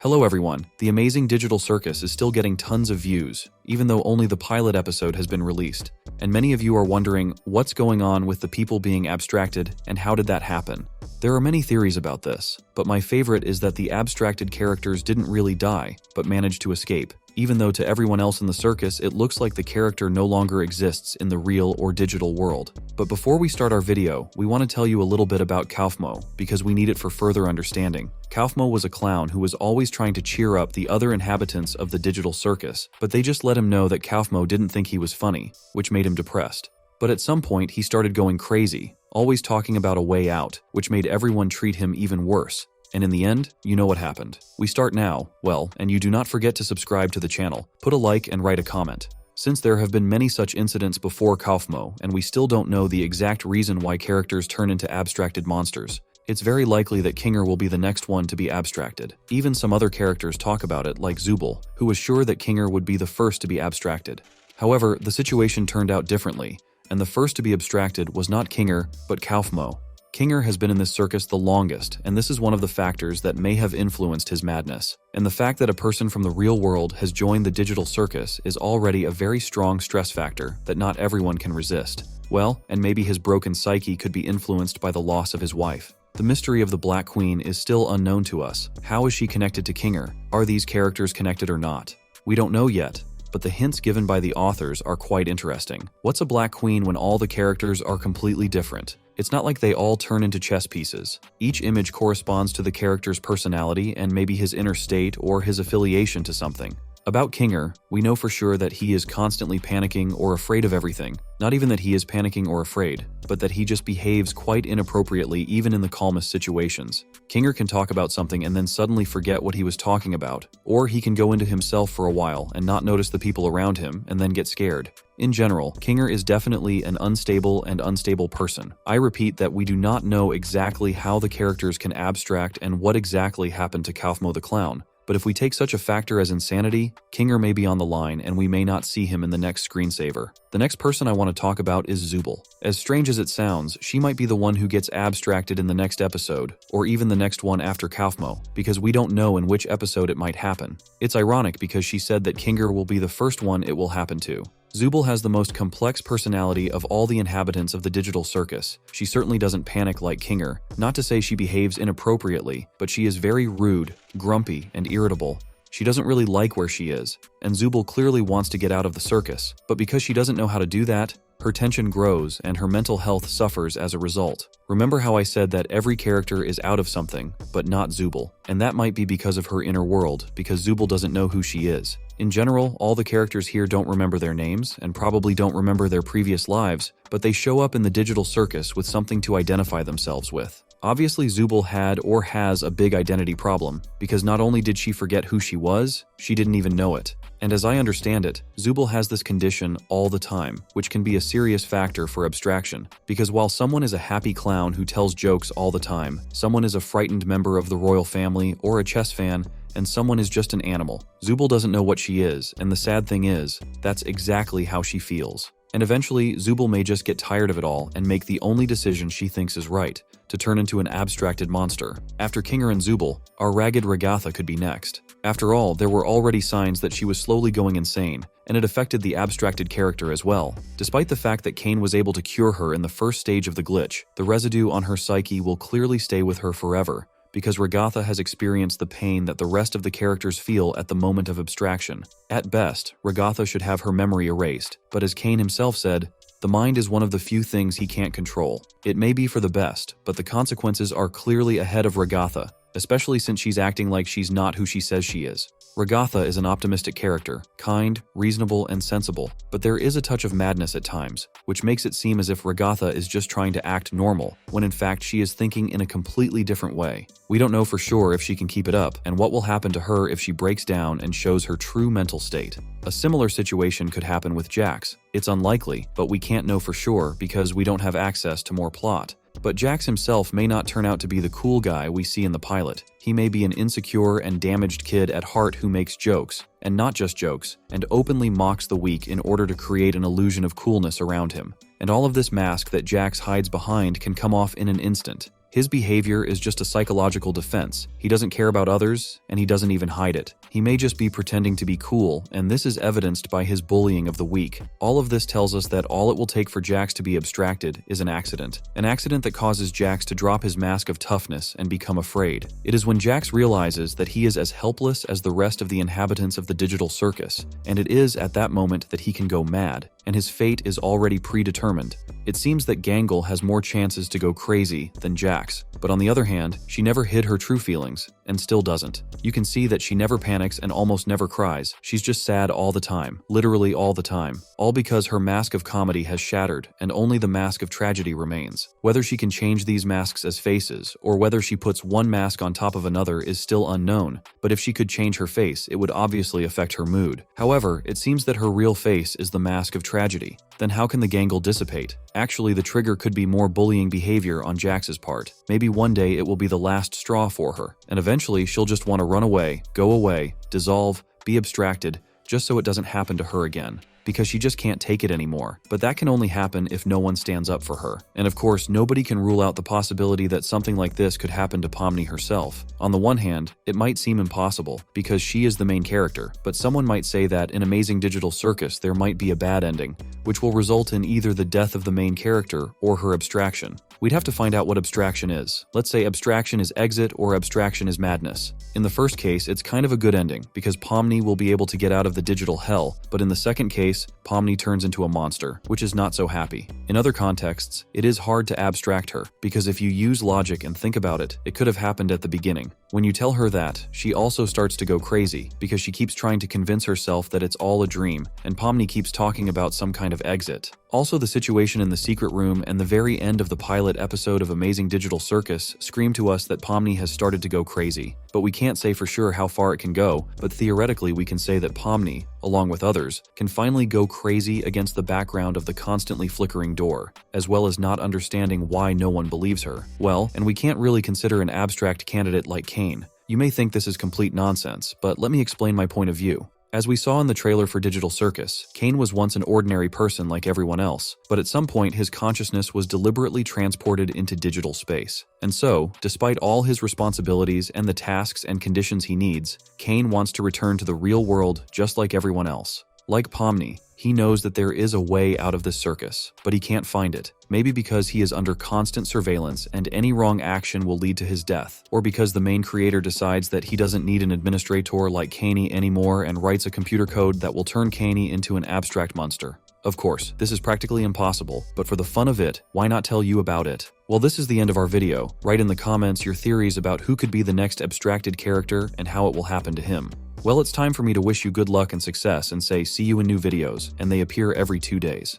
Hello everyone, the amazing digital circus is still getting tons of views, even though only the pilot episode has been released. And many of you are wondering what's going on with the people being abstracted and how did that happen? There are many theories about this, but my favorite is that the abstracted characters didn't really die, but managed to escape, even though to everyone else in the circus it looks like the character no longer exists in the real or digital world. But before we start our video, we want to tell you a little bit about Kaufmo, because we need it for further understanding. Kaufmo was a clown who was always trying to cheer up the other inhabitants of the digital circus, but they just let him know that Kaufmo didn't think he was funny, which made him depressed. But at some point he started going crazy, always talking about a way out, which made everyone treat him even worse. And in the end, you know what happened. We start now, and you do not forget to subscribe to the channel, put a like and write a comment. Since there have been many such incidents before Kaufmo, and we still don't know the exact reason why characters turn into abstracted monsters, it's very likely that Kinger will be the next one to be abstracted. Even some other characters talk about it, like Zubul, who was sure that Kinger would be the first to be abstracted. However, the situation turned out differently, and the first to be abstracted was not Kinger, but Kaufmo. Kinger has been in this circus the longest, and this is one of the factors that may have influenced his madness. And the fact that a person from the real world has joined the digital circus is already a very strong stress factor that not everyone can resist. And maybe his broken psyche could be influenced by the loss of his wife. The mystery of the Black Queen is still unknown to us. How is she connected to Kinger? Are these characters connected or not? We don't know yet, but the hints given by the authors are quite interesting. What's a Black Queen when all the characters are completely different? It's not like they all turn into chess pieces. Each image corresponds to the character's personality and maybe his inner state or his affiliation to something. About Kinger, we know for sure that he is constantly panicking or afraid of everything. Not even that he is panicking or afraid, but that he just behaves quite inappropriately even in the calmest situations. Kinger can talk about something and then suddenly forget what he was talking about, or he can go into himself for a while and not notice the people around him and then get scared. In general, Kinger is definitely an unstable person. I repeat that we do not know exactly how the characters can abstract and what exactly happened to Kaufmo the clown. But if we take such a factor as insanity, Kinger may be on the line and we may not see him in the next screensaver. The next person I want to talk about is Zubul. As strange as it sounds, she might be the one who gets abstracted in the next episode, or even the next one after Kaufmo, because we don't know in which episode it might happen. It's ironic because she said that Kinger will be the first one it will happen to. Zubul has the most complex personality of all the inhabitants of the digital circus. She certainly doesn't panic like Kinger, not to say she behaves inappropriately, but she is very rude, grumpy, and irritable. She doesn't really like where she is, and Zubul clearly wants to get out of the circus, but because she doesn't know how to do that, her tension grows and her mental health suffers as a result. Remember how I said that every character is out of something, but not Zubul, and that might be because of her inner world, because Zubul doesn't know who she is. In general, all the characters here don't remember their names, and probably don't remember their previous lives, but they show up in the digital circus with something to identify themselves with. Obviously, Zubul had or has a big identity problem, because not only did she forget who she was, she didn't even know it. And as I understand it, Zubul has this condition all the time, which can be a serious factor for abstraction, because while someone is a happy clown who tells jokes all the time, someone is a frightened member of the royal family or a chess fan, and someone is just an animal. Zubul doesn't know what she is, and the sad thing is, that's exactly how she feels. And eventually, Zubul may just get tired of it all and make the only decision she thinks is right, to turn into an abstracted monster. After Kinger and Zubul, our ragged Ragatha could be next. After all, there were already signs that she was slowly going insane, and it affected the abstracted character as well. Despite the fact that Kane was able to cure her in the first stage of the glitch, the residue on her psyche will clearly stay with her forever, because Ragatha has experienced the pain that the rest of the characters feel at the moment of abstraction. At best, Ragatha should have her memory erased, but as Kane himself said, the mind is one of the few things he can't control. It may be for the best, but the consequences are clearly ahead of Ragatha, especially since she's acting like she's not who she says she is. Ragatha is an optimistic character, kind, reasonable, and sensible, but there is a touch of madness at times, which makes it seem as if Ragatha is just trying to act normal, when in fact she is thinking in a completely different way. We don't know for sure if she can keep it up, and what will happen to her if she breaks down and shows her true mental state. A similar situation could happen with Jax. It's unlikely, but we can't know for sure because we don't have access to more plot. But Jax himself may not turn out to be the cool guy we see in the pilot. He may be an insecure and damaged kid at heart who makes jokes, and not just jokes, and openly mocks the weak in order to create an illusion of coolness around him. And all of this mask that Jax hides behind can come off in an instant. His behavior is just a psychological defense. He doesn't care about others, and he doesn't even hide it. He may just be pretending to be cool, and this is evidenced by his bullying of the weak. All of this tells us that all it will take for Jax to be abstracted is an accident. An accident that causes Jax to drop his mask of toughness and become afraid. It is when Jax realizes that he is as helpless as the rest of the inhabitants of the digital circus, and it is at that moment that he can go mad, and his fate is already predetermined. It seems that Gangle has more chances to go crazy than Jax, but on the other hand, she never hid her true feelings, and still doesn't. You can see that she never panics and almost never cries. She's just sad all the time, literally all the time, all because her mask of comedy has shattered and only the mask of tragedy remains. Whether she can change these masks as faces, or whether she puts one mask on top of another is still unknown, but if she could change her face, it would obviously affect her mood. However, it seems that her real face is the mask of tragedy. Then how can the Gangle dissipate? Actually, the trigger could be more bullying behavior on Jax's part. Maybe one day it will be the last straw for her, and eventually she'll just want to run away, go away, dissolve, be abstracted, just so it doesn't happen to her again, because she just can't take it anymore. But that can only happen if no one stands up for her. And of course, nobody can rule out the possibility that something like this could happen to Pomni herself. On the one hand, it might seem impossible, because she is the main character, but someone might say that in Amazing Digital Circus there might be a bad ending, which will result in either the death of the main character or her abstraction. We'd have to find out what abstraction is. Let's say abstraction is exit or abstraction is madness. In the first case, it's kind of a good ending, because Pomni will be able to get out of the digital hell, but in the second case, Pomni turns into a monster, which is not so happy. In other contexts, it is hard to abstract her, because if you use logic and think about it, it could have happened at the beginning. When you tell her that, she also starts to go crazy, because she keeps trying to convince herself that it's all a dream, and Pomni keeps talking about some kind of exit. Also, the situation in the secret room and the very end of the pilot episode of Amazing Digital Circus scream to us that Pomni has started to go crazy. But we can't say for sure how far it can go, but theoretically we can say that Pomni, along with others, can finally go crazy against the background of the constantly flickering door, as well as not understanding why no one believes her. Well, and we can't really consider an abstract candidate like Kane. You may think this is complete nonsense, but let me explain my point of view. As we saw in the trailer for Digital Circus, Kane was once an ordinary person like everyone else, but at some point his consciousness was deliberately transported into digital space. And so, despite all his responsibilities and the tasks and conditions he needs, Kane wants to return to the real world just like everyone else. Like Pomni, he knows that there is a way out of this circus, but he can't find it. Maybe because he is under constant surveillance and any wrong action will lead to his death, or because the main creator decides that he doesn't need an administrator like Kane anymore and writes a computer code that will turn Kane into an abstract monster. Of course, this is practically impossible, but for the fun of it, why not tell you about it? Well, this is the end of our video. Write in the comments your theories about who could be the next abstracted character and how it will happen to him. Well, it's time for me to wish you good luck and success and say see you in new videos, and they appear every 2 days.